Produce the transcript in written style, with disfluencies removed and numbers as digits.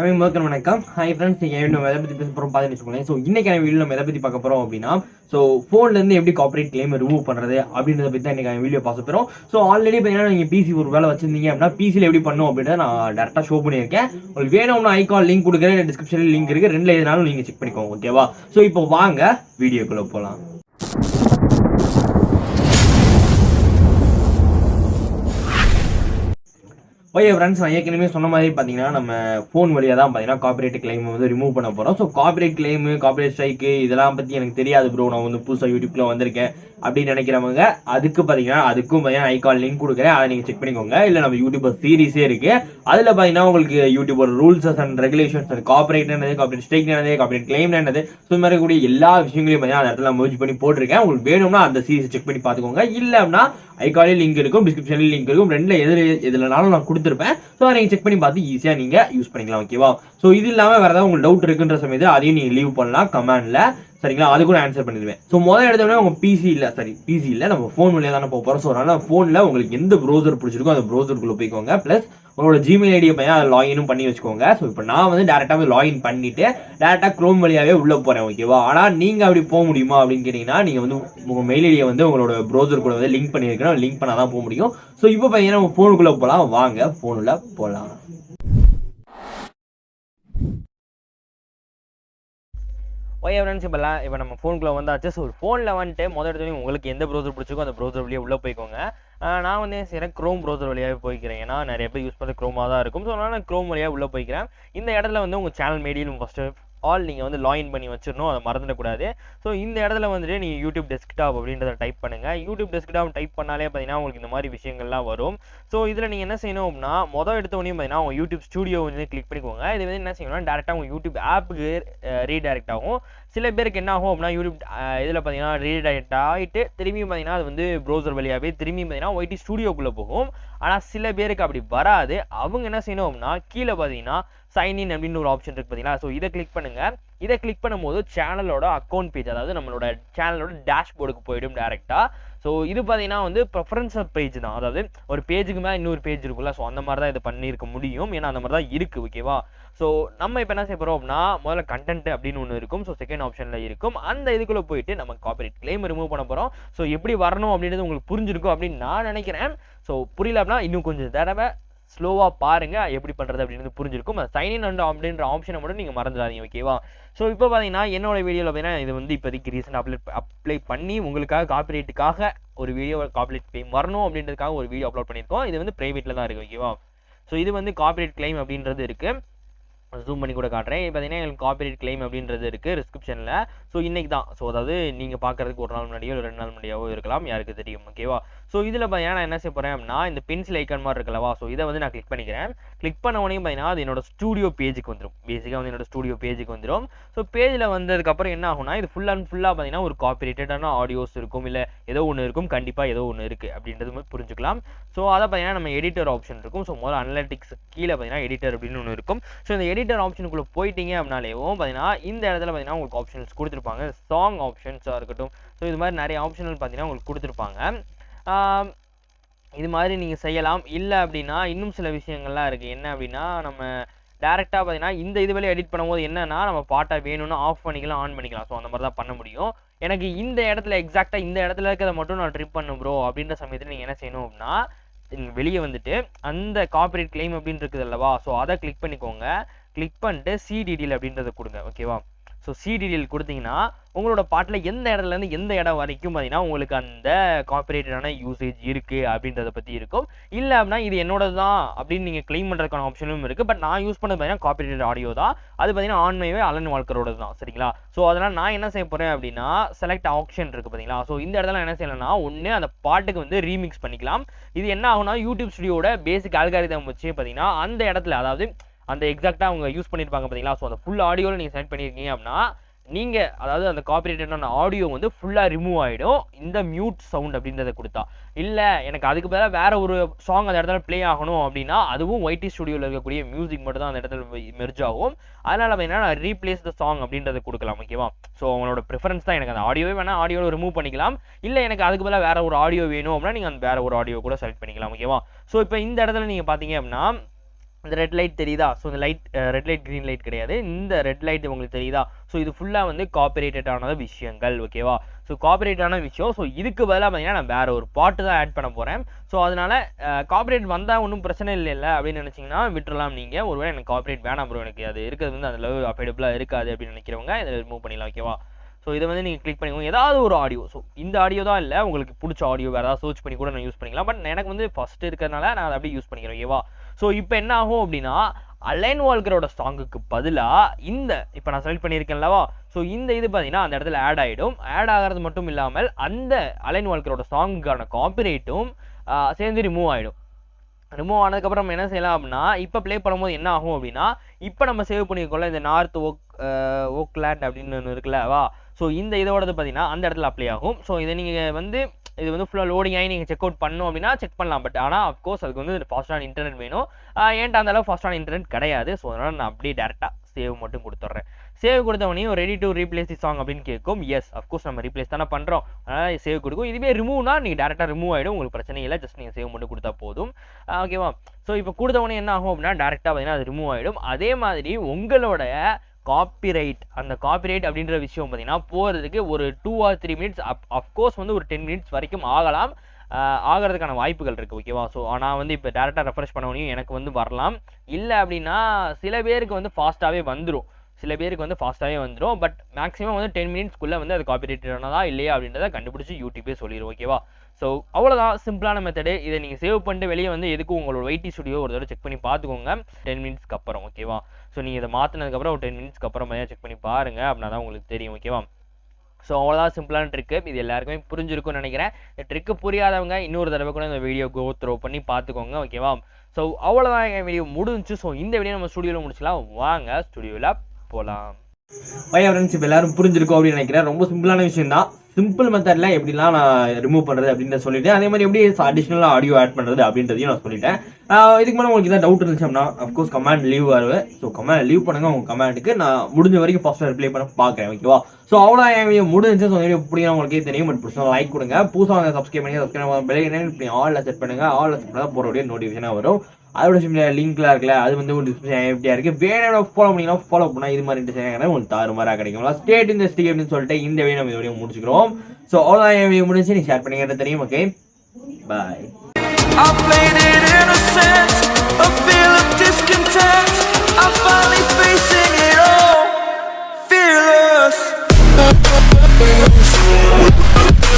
தமிழ் வணக்கம். Hi friends, நீங்கள் நம்ம எதை பற்றி பேச போகிறோம் பார்த்துன்னு வச்சுக்கோங்களேன். ஸோ இன்றைக்கான வீடியோ நம்ம எதை பற்றி பார்க்க போகிறோம் அப்படின்னா, ஸோ ஃபோன்லேருந்து எப்படி கார்பரேட் கிளைம் ரிமூவ் பண்ணுறது அப்படின்றத பற்றி தான் இன்றைக்கான வீடியோ பார்க்க போகிறோம். ஸோ ஆல்ரெடி பார்த்தீங்கன்னா நீங்கள் பிசி ஒரு வேலை வச்சிருந்தீங்க அப்படின்னா பிசியில் எப்படி பண்ணும் அப்படின்றத நான் டேரெக்டாக ஷோ பண்ணியிருக்கேன். உங்களுக்கு வேணும்னா ஐகான் லிங்க் கொடுக்குறேன், டிஸ்கிரிப்ஷனில் லிங்க் இருக்குது, ரெண்டில் எதுனாலும் நீங்கள் செக் பண்ணிக்கோங்க. ஓகேவா? ஸோ இப்போ வாங்க வீடியோக்குள்ளே போகலாம். ஓகே ஃப்ரெண்ட்ஸ், நான் ஏற்கனவே சொன்ன மாதிரி பார்த்தீங்கன்னா நம்ம ஃபோன் வழியாக தான் பார்த்தீங்கன்னா கார்பரேட் கிளைம் வந்து ரிமூவ் பண்ண போகிறோம். So corporate claim, corporate strike இதெல்லாம் பற்றி எனக்கு தெரியாது ப்ரோ, நான் வந்து புதுசாக யூடியூப்ல வந்திருக்கேன் அப்படின்னு நினைக்கிறவங்க அதுக்கும் பார்த்தீங்கன்னா ஐகான் லிங்க் கொடுக்குறேன், அதை நீங்கள் செக் பண்ணிக்கோங்க. இல்லை நம்ம யூடியூபர் சீரிஸே இருக்கு, அதில் பார்த்தீங்கன்னா உங்களுக்கு YouTuber rules and regulations, corporate என்னது, கார்பரேட் ஸ்ட்ரைக் என்னது, கார்பரேட் கிளைம் என்னது, ஸோ இந்த மாதிரி கூடிய எல்லா விஷயங்களையும் பார்த்தீங்கன்னா அந்த இடத்துல மர்ஜ் பண்ணி போட்டிருக்கேன். உங்களுக்கு வேணும்னா அந்த சீரிஸ் செக் பண்ணி பார்த்துக்கோங்க. இல்லை அப்படின்னா ஐகானில் லிங்க் இருக்கும், டிஸ்கிரிப்ஷனில் லிங்க் இருக்கும், ரெண்டில் எதுலனாலும் நான் கொடுத்துருப்பேன். ஸோ அதை நீங்கள் செக் பண்ணி பார்த்து ஈஸியாக நீங்கள் யூஸ் பண்ணிக்கலாம். ஓகேவா? ஸோ இது இல்லாமல் வேறு ஏதாவது உங்களுக்கு டவுட் இருக்குன்ற சமயத்தில் அதையும் நீங்கள் லீவ் பண்ணலாம் கமெண்ட்ல, சரிங்களா? அது கூட ஆன்சர் பண்ணிடுவேன். ஸோ முதல் எடுத்தோடனே உங்க பிசி இல்லை நம்ம ஃபோன் வழியாக தானே போக போகிறோம். ஸோ அதனால ஃபோனில் உங்களுக்கு எந்த ப்ரௌசர் பிடிச்சிருக்கோ அந்த ப்ரௌசருக்குள்ளே போய்க்கோங்க. ப்ளஸ் உங்களோட ஜிமெயில் ஐடியை பையன் அதை லாகினும் பண்ணி வச்சுக்கோங்க. ஸோ இப்போ நான் வந்து டேரெக்டாக லாகின் பண்ணிட்டு டேரெக்டாக க்ரோம் வழியாகவே உள்ளே போகிறேன். ஓகேவா? ஆனால் நீங்கள் அப்படி போக முடியுமா அப்படின்னு கேட்டிங்கன்னா, நீங்கள் வந்து உங்கள் மெயில் ஐடியை வந்து உங்களோட ப்ரௌசர் கூட வந்து லிங்க் பண்ணியிருக்கணும், லிங்க் பண்ணால் தான் போக முடியும். ஸோ இப்போ பார்த்தீங்கன்னா நம்ம ஃபோனுக்குள்ளே போகலாம். வாங்க ஃபோனில் போகலாம். ஓகே ஃப்ரெண்ட்ஸ், இப்போ நம்ம ஃபோனுக்குள்ளே வந்தாச்சு. ஸோ ஃபோனில் வந்துட்டு முதல் இடத்துல உங்களுக்கு எந்த ப்ரௌசர் பிடிச்சிருக்கோ அந்த ப்ரௌசர் வழியாக உள்ளே போய்க்கோங்க. நான் வந்து எனக்கு க்ரோம் ப்ரௌசர் வழியாகவே போய்க்கிறேன், ஏன்னா நிறைய பேர் யூஸ் பண்ணுறது க்ரோமாக தான் இருக்கும். ஸோ அதனால் நான் க்ரோம் வழியாக உள்ளே போய்க்கிறேன். இந்த இடத்துல வந்து உங்கள் சேனல் மெயிலும் ஃபஸ்ட்டு நீங்கள் வந்து லாகின் பண்ணி வச்சிடணும், அதை மறந்துடக்கூடாது. ஸோ இந்த இடத்துல வந்துட்டு நீங்கள் யூடியூப் டெஸ்க்டாப் அப்படின்றத டைப் பண்ணுங்கள். யூடியூப் டெஸ்க்டாப் டைப் பண்ணாலே பார்த்தீங்கன்னா உங்களுக்கு இந்த மாதிரி விஷயங்கள்லாம் வரும். ஸோ இதில் நீங்கள் என்ன செய்யணும் அப்படின்னா, எடுத்தவொடனே பார்த்தீங்கன்னா உங்கள் யூடியூப் ஸ்டுடியோ வந்து கிளிக் பண்ணிக்கோங்க. இது வந்து என்ன செய்யணும்னா டேரெக்டாக உங்கள் யூடியூப் ஆப்புக்கு ரீடைரக்ட் ஆகும். சில பேருக்கு என்ன ஆகும் அப்படின்னா, யூடியூப் இதில் பார்த்தீங்கன்னா ரீடைரக்ட் ஆகிட்டு திரும்பியும் பார்த்தீங்கன்னா அது வந்து ப்ரௌசர் வழியாகவே திரும்பியும் பார்த்தீங்கன்னா ஒய்டி ஸ்டுடியோக்குள்ளே போகும். ஆனால் சில பேருக்கு அப்படி வராது. அவங்க என்ன செய்யணும் அப்படின்னா, கீழே பார்த்தீங்கன்னா சைன்இன் அப்படின்னு ஒரு ஆப்ஷன் இருக்குது பார்த்தீங்களா? ஸோ இதை கிளிக் பண்ணுங்கள். இதை கிளிக் பண்ணும்போது சேனலோட அக்கௌண்ட் பேஜ், அதாவது நம்மளோட சேனலோட டேஷ்போர்டுக்கு போயிடும் டேரெக்டாக. ஸோ இது பார்த்தீங்கன்னா வந்து ப்ரெஃபரன்ஸ் பேஜ் தான், அதாவது ஒரு பேஜுக்கு மேலே இன்னொரு பேஜ் இருக்குல்ல, ஸோ அந்த மாதிரி தான் இது பண்ணியிருக்க முடியும், ஏன்னா அந்த மாதிரி தான் இருக்குது. ஓகேவா? ஸோ நம்ம இப்போ என்ன செய்ய போகிறோம் அப்படின்னா, முதல்ல கண்டென்ட் அப்படின்னு ஒன்று இருக்கும். ஸோ செகண்ட் ஆப்ஷனில் இருக்கும். அந்த இதுக்குள்ளே போயிட்டு நம்ம கார்பரேட் கிளைம் ரிமூவ் பண்ண போகிறோம். ஸோ எப்படி வரணும் அப்படின்றது உங்களுக்கு புரிஞ்சிருக்கும் அப்படின்னு நான் நினைக்கிறேன். ஸோ புரியல அப்படின்னா இன்னும் கொஞ்சம் தடவை ஸ்லோவாக பாருங்கள், எப்படி பண்ணுறது அப்படின்றது புரிஞ்சிருக்கும். அது சைன்இன் அப்படின்ற ஆப்ஷனை மட்டும் நீங்கள் மறந்துடாதீங்க. ஓகேவா? ஸோ இப்போ பார்த்தீங்கன்னா என்னோட வீடியோவில் பார்த்தீங்கன்னா இது வந்து இப்போதைக்கு ரீசெண்ட் அப்ளை பண்ணி உங்களுக்காக காப்பிரைட்டுக்காக ஒரு வீடியோ காப்பிரைட் கிளைம் வரணும் அப்படின்றதுக்காக ஒரு வீடியோ அப்லோட் பண்ணியிருக்கோம். இது வந்து ப்ரைவேட்டில் தான் இருக்குது. ஓகேவா? ஸோ இது வந்து காப்பிரைட் கிளைம் அப்படின்றது இருக்குது. ஜூம் பண்ணி கூட காட்டுறேன். பார்த்தீங்கன்னா எங்களுக்கு காப்பிரைட் கிளைம் அப்படின்றது இருக்குது டிஸ்கிரிப்ஷனில். ஸோ இன்றைக்கி தான், ஸோ அதாவது நீங்கள் பார்க்குறதுக்கு ஒரு நாள் முன்னாடியோ இல்லை 2 நாள் முன்னாடியோ இருக்கலாம், யாருக்கு தெரியும். ஓகேவா? ஸோ இதில் பார்த்தீங்கன்னா நான் என்ன செய்ய போகிறேன் அப்படின்னா, இந்த பென்சில் ஐக்கான் மாதிரி இருக்கலவா, ஸோ இதை வந்து நான் கிளிக் பண்ணிக்கிறேன். கிளிக் பண்ண உடனே பார்த்தீங்கன்னா அது என்னோட ஸ்டூடியோ பேஜுக்கு வந்துடும். பேசிக்காக வந்து என்னோட ஸ்டூடியோ பேஜுக்கு வந்துடும். ஸோ பேஜில் வந்ததுக்கப்புறம் என்ன ஆகும்னா, இது ஃபுல்லாக பார்த்தீங்கன்னா ஒரு காப்பிரைட்டடான ஆடியோஸ் இருக்கும், இல்லை ஏதோ ஒன்று இருக்கும், கண்டிப்பாக ஏதோ ஒன்று இருக்குது அப்படின்றது புரிஞ்சுக்கலாம். ஸோ அதை பார்த்தீங்கன்னா நம்ம எடிட்டர் ஆப்ஷன் இருக்கும். ஸோ முதல்ல அனலிட்டிக்ஸ் கீழே பார்த்தீங்கன்னா எடிட்டர் அப்படின்னு ஒன்று இருக்கும். ஸோ இந்த எடிட்டர் ஆப்ஷனுக்குள்ளே போயிட்டீங்க அப்படின்னாலேயும் பார்த்தீங்கன்னா இந்த இடத்துல பார்த்தீங்கன்னா உங்களுக்கு ஆப்ஷன்ஸ் கொடுத்துருப்பாங்க. சாங் ஆப்ஷன்ஸாக இருக்கட்டும், ஸோ இது மாதிரி நிறைய ஆப்ஷனல் பார்த்தீங்கன்னா உங்களுக்கு கொடுத்துருப்பாங்க. இது மாதிரி நீங்கள் செய்யலாம். இல்லை அப்படின்னா இன்னும் சில விஷயங்கள்லாம் இருக்குது. என்ன அப்படின்னா, நம்ம டேரெக்டாக பார்த்தீங்கன்னா இந்த இது வழியாக எடிட் பண்ணும்போது என்னன்னா, நம்ம பாட்டாக வேணும்னு ஆஃப் பண்ணிக்கலாம், ஆன் பண்ணிக்கலாம். ஸோ அந்த மாதிரி தான் பண்ண முடியும். எனக்கு இந்த இடத்துல எக்ஸாக்டாக இந்த இடத்துல இருக்கிறத மட்டும் நான் ட்ரிப் பண்ண ப்ரோ அப்படின்ற சமயத்தில் நீங்கள் என்ன செய்யணும் அப்படின்னா, நீங்கள் வெளியே வந்துட்டு அந்த கார்பரேட் கிளைம் அப்படின்னு இருக்குது அல்லவா, ஸோ அதை கிளிக் பண்ணிக்கோங்க. கிளிக் பண்ணிட்டு சிடிடிஎல் அப்படின்றத கொடுங்க. ஓகேவா? ஸோ சிடிடிஎல் கொடுத்தீங்கன்னா உங்களோட பாட்டில் எந்த இடத்துலேருந்து எந்த இடம் வரைக்கும் பார்த்தீங்கன்னா உங்களுக்கு அந்த காப்பிரைட்டடான யூசேஜ் இருக்குது அப்படின்றத பற்றி இருக்கும். இல்லை அப்படின்னா இது என்னோட தான் அப்படின்னு நீங்கள் கிளைம் பண்ணுறதுக்கான ஆப்ஷனும் இருக்குது. பட் நான் யூஸ் பண்ணது பார்த்தீங்கன்னா காப்பிரைட்டட் ஆடியோ தான். அது பார்த்தீங்கன்னா ஆன்மைவே அலன் வால்கரோட தான். சரிங்களா? ஸோ அதனால் நான் என்ன செய்ய போகிறேன் அப்படின்னா, செலக்ட் ஆப்ஷன் இருக்குது பார்த்தீங்களா, ஸோ இந்த இடத்துல என்ன செய்யலாம்னா, ஒன்று அந்த பாட்டுக்கு வந்து ரீமிக்ஸ் பண்ணிக்கலாம். இது என்ன ஆகுனா, யூடியூப் ஸ்டுடியோட பேசிக் அல்காரிதம் வச்சு பார்த்தீங்கன்னா அந்த இடத்துல, அதாவது அந்த எக்ஸாக்டாக அவங்க யூஸ் பண்ணியிருப்பாங்க பார்த்தீங்களா, ஸோ அந்த ஃபுல் ஆடியோவில் நீங்கள் செலக்ட் பண்ணியிருக்கீங்க அப்படின்னா நீங்கள், அதாவது அந்த காப்பிரைட்டடான ஆடியோ வந்து ஃபுல்லாக ரிமூவ் ஆகிடும் இந்த மியூட் சவுண்ட் அப்படின்றத கொடுத்தா. இல்லை எனக்கு அதுக்கு பதிலாக வேற ஒரு சாங் அந்த இடத்துல ப்ளே ஆகணும் அப்படின்னா அதுவும் ஒய்டி ஸ்டுடியோவில் இருக்கக்கூடிய மியூசிக் மட்டும் தான் அந்த இடத்துல மெர்ஜ் ஆகும். அதனால் பார்த்தீங்கன்னா நான் ரீப்ளேஸ் த சாங் அப்படின்றத கொடுக்கலாம். ஓகேவா? ஸோ அவங்களோட ப்ரிஃபரன்ஸ் தான். எனக்கு அந்த ஆடியோவே வேணால் ஆடியோவில் ரிமூவ் பண்ணிக்கலாம். இல்லை எனக்கு அதுக்கு பதிலாக வேற ஒரு ஆடியோ வேணும் அப்படின்னா நீங்கள் அந்த வேற ஒரு ஆடியோ கூட செலக்ட் பண்ணிக்கலாம். ஓகேவா? ஸோ இப்போ இந்த இடத்துல நீங்கள் பார்த்தீங்க அப்படின்னா இந்த ரெட் லைட் தெரியுதா? ஸோ இந்த light red light green light கிடையாது, இந்த ரெட் லைட் உங்களுக்கு தெரியுதா? ஸோ இது ஃபுல்லாக வந்து காப்பிரைட்டடான விஷயங்கள், ஓகேவா? ஸோ காப்பிரைட்டான விஷயம். ஸோ இதுக்கு பதிலாக பார்த்தீங்கன்னா நான் வேற ஒரு பாட்டு தான் ஆட் பண்ண போகிறேன். ஸோ அதனால காப்பிரைட் வந்தால் ஒன்றும் பிரச்சனை இல்லைல்ல அப்படின்னு நினச்சிங்கன்னா விட்டுறலாம். நீங்கள் ஒருவேளை எனக்கு காப்பிரைட் வேணாம் ப்ரோ, எனக்கு அது இருக்கிறது வந்து அந்த அளவு அஃபோர்டபுளாக இருக்காது அப்படின்னு நினைக்கிறவங்க இதை ரிமூவ் பண்ணிடலாம், ஓகேவா? ஸோ இதை வந்து நீங்கள் கிளிக் பண்ணிக்கோங்க. ஏதாவது ஒரு ஆடியோ, ஸோ இந்த ஆடியோ தான் இல்லை, உங்களுக்கு பிடிச்ச ஆடியோ வேறு ஏதாவது சர்ச் பண்ணி கூட நான் யூஸ் பண்ணிக்கலாம். பட் எனக்கு வந்து ஃபஸ்ட்டு இருக்கிறதுனால நான் அதை அப்படியே யூஸ் பண்ணிக்கிறேன், ஓகேவா? ஸோ இப்போ என்ன ஆகும் அப்படின்னா அலைன் வால்கரோட சாங்குக்கு பதிலாக இந்த இப்போ நான் செலக்ட் பண்ணியிருக்கேன்லவா, ஸோ இந்த இது பார்த்தீங்கன்னா அந்த இடத்துல ஆட் ஆகிடும். ஆட் ஆகிறது மட்டும் இல்லாமல் அந்த அலைன் வால்கரோட சாங்குக்கான காப்பிரைட்டும் சேர்ந்து ரிமூவ் ஆகிடும். ரிமூவ் ஆனதுக்கப்புறம் என்ன செய்யலாம் அப்படின்னா இப்போ ப்ளே பண்ணும்போது என்ன ஆகும் அப்படின்னா இப்போ நம்ம சேவ் பண்ணிக்கோல இந்த நார்த் ஓக்லேண்ட் அப்படின்னு ஒன்று இருக்குல்லவா, ஸோ இந்த இதோடது பார்த்தீங்கன்னா அந்த இடத்துல அப்ளை ஆகும். ஸோ இதை நீங்கள் வந்து இது வந்து ஃபுல்லாக லோடிங் ஆகி நீங்கள் செக் அவுட் பண்ணணும் அப்படின்னா செக் பண்ணலாம். பட் ஆனால் அஃப்கோர்ஸ் அதுக்கு வந்து ஃபாஸ்ட்டான இன்டர்நெட் வேணும். ஏன்ட்டு அந்த அளவு ஃபாஸ்ட்டான இன்டர்நெட் கிடையாது. ஸோ அதனால் நான் அப்படியே டேரெக்டாக சேவ் மட்டும் கொடுத்துட்றேன். சேவ் கொடுத்தவனையும் ready to replace the song அப்படின்னு கேட்கும். எஸ், அஃப்கோர்ஸ் நம்ம ரீப்ளேஸ் தானே பண்ணுறோம், அதனால் சேவ் கொடுக்கும். இதுவே ரிமூவ்னா நீங்கள் டேரெக்டாக ரிமூவ் ஆகிடும், உங்களுக்கு பிரச்சனை இல்லை. ஜஸ்ட் நீங்கள் சேவ் மட்டும் கொடுத்தா போதும், ஓகேவா? ஸோ இப்போ கொடுத்தவனே என்ன ஆகும் அப்படின்னா டேரெக்டாக பார்த்தீங்கன்னா அது ரிமூவ் ஆகிடும். அதே மாதிரி உங்களோட காப்பிரைட், அந்த காப்பிரைட் அப்படின்ற விஷயம் பார்த்தீங்கன்னா போகிறதுக்கு ஒரு 2 or 3 மினிட்ஸ், அஃப்கோர்ஸ் வந்து ஒரு 10 மினிட்ஸ் வரைக்கும் ஆகலாம், ஆகிறதுக்கான வாய்ப்புகள் இருக்குது, ஓகேவா? ஸோ ஆனால் வந்து இப்போ டேரெக்டாக ரெஃப்ரெஷ் பண்ணவனையும் எனக்கு வந்து வரலாம். இல்லை அப்படின்னா சில பேருக்கு வந்து ஃபாஸ்ட்டாகவே வந்துடும், பட் மேக்ஸிமம் வந்து 10 மினிட்ஸ்க்குள்ளே வந்து அது காப்பிரைட்டடானதா இல்லையா அப்படின்றத கண்டுபிடிச்சி யூடியூபே சொல்லிடும், ஓகேவா? ஸோ அவ்வளோதான் சிம்பிளான மெத்தடு. இதை நீங்கள் சேவ் பண்ணிட்டு வெளியே வந்து எதுக்கும் உங்களோட வைடி ஸ்டுடியோ ஒரு தடவை செக் பண்ணி பார்த்துக்கோங்க 10 மினிட்ஸ்க்கு அப்புறம், ஓகேவா? ஸோ நீங்கள் இதை மாற்றினதுக்கப்புறம் ஒரு 10 மினிட்ஸ்க்கு அப்புறம் செக் பண்ணி பாருங்கள், அப்படின்னா தான் உங்களுக்கு தெரியும், ஓகேவா? ஸோ அவ்வளோதான் சிம்பிளான ட்ரிக்கு. இது எல்லாருக்குமே புரிஞ்சிருக்கும்னு நினைக்கிறேன். இந்த ட்ரிக்கு புரியாதவங்க இன்னொரு தடவை கூட இந்த வீடியோ கோ த்ரோ பண்ணி பார்த்துக்கோங்க, ஓகேவா? ஸோ அவ்வளோதான் என் வீடியோ முடிஞ்சு. ஸோ இந்த வீடியோ நம்ம ஸ்டுடியோவில் முடிச்சுக்கலாம், வாங்க ஸ்டுடியோவில் போகலாம். ஃப்ரெண்ட்ஸ் இப்போ எல்லாரும் புரிஞ்சிருக்கும் அப்படின்னு நினைக்கிறேன். ரொம்ப சிம்பிளான விஷயம் தான். சிம்பிள் மெத்தட்ல எப்படிலாம் நான் ரிமூவ் பண்ணுறது அப்படின்றத சொல்லிட்டேன். அதே மாதிரி எப்படி அடிஷ்னலாக ஆடியோ ஆட் பண்ணுறது அப்படின்றதையும் நான் சொல்லிட்டேன். இதுக்கு மேலே உங்களுக்கு ஏதாவது டவுட் இருந்துச்சு அப்படின்னா அஃப்கோர்ஸ் கமெண்ட் லீவ் வருவேன். ஸோ கமெண்ட் லீவ் பண்ணுங்க, உங்கள் கமெண்ட்டுக்கு நான் முடிஞ்ச வரைக்கும் ஃபர்ஸ்ட் ரிப்ளை பண்ண பார்க்குறேன், ஓகேவா? ஸோ அவ்வளோ என் வீடியோ முடிஞ்சு. ஸோ வீடியோ பிடிக்கும் உங்களுக்கே தெரியும். பட் பிடிச்சா லைக் கொடுங்க, புதுசாக சப்ஸ்கிரைப் பண்ணி பெல் இப்படி ஆல்ல செட் பண்ணுங்க. ஆல்ல செட் பண்ணால் போகிற வீடியோ நோட்டிஃபிகேஷனாக வரும். அதோட லிங்க்லாம் இருக்குல்ல, அது வந்து ஒரு டிஸ்கிரிப்ஷன் எப்படியா இருக்கு, வேணும் ஃபாலோ பண்ணிங்கன்னா ஃபாலோ பண்ணால் இது மாதிரி இன்ட்ரெஸ்ட் உங்களுக்கு தாறுமாறாக கிடைக்கும். ஸ்டேட் இந்த ஸ்டிக் அப்படின்னு சொல்லிட்டு இந்த வீடியோ நம்ம வீடியோ முடிச்சுக்கிறோம். ஸோ அவ்வளோதான் என் வீடியோ முடிஞ்சு. நீ ஷேர் பண்ணிக்கிறது தெரியும், okay? Bye. I played it innocent, a feel of discontent. I finally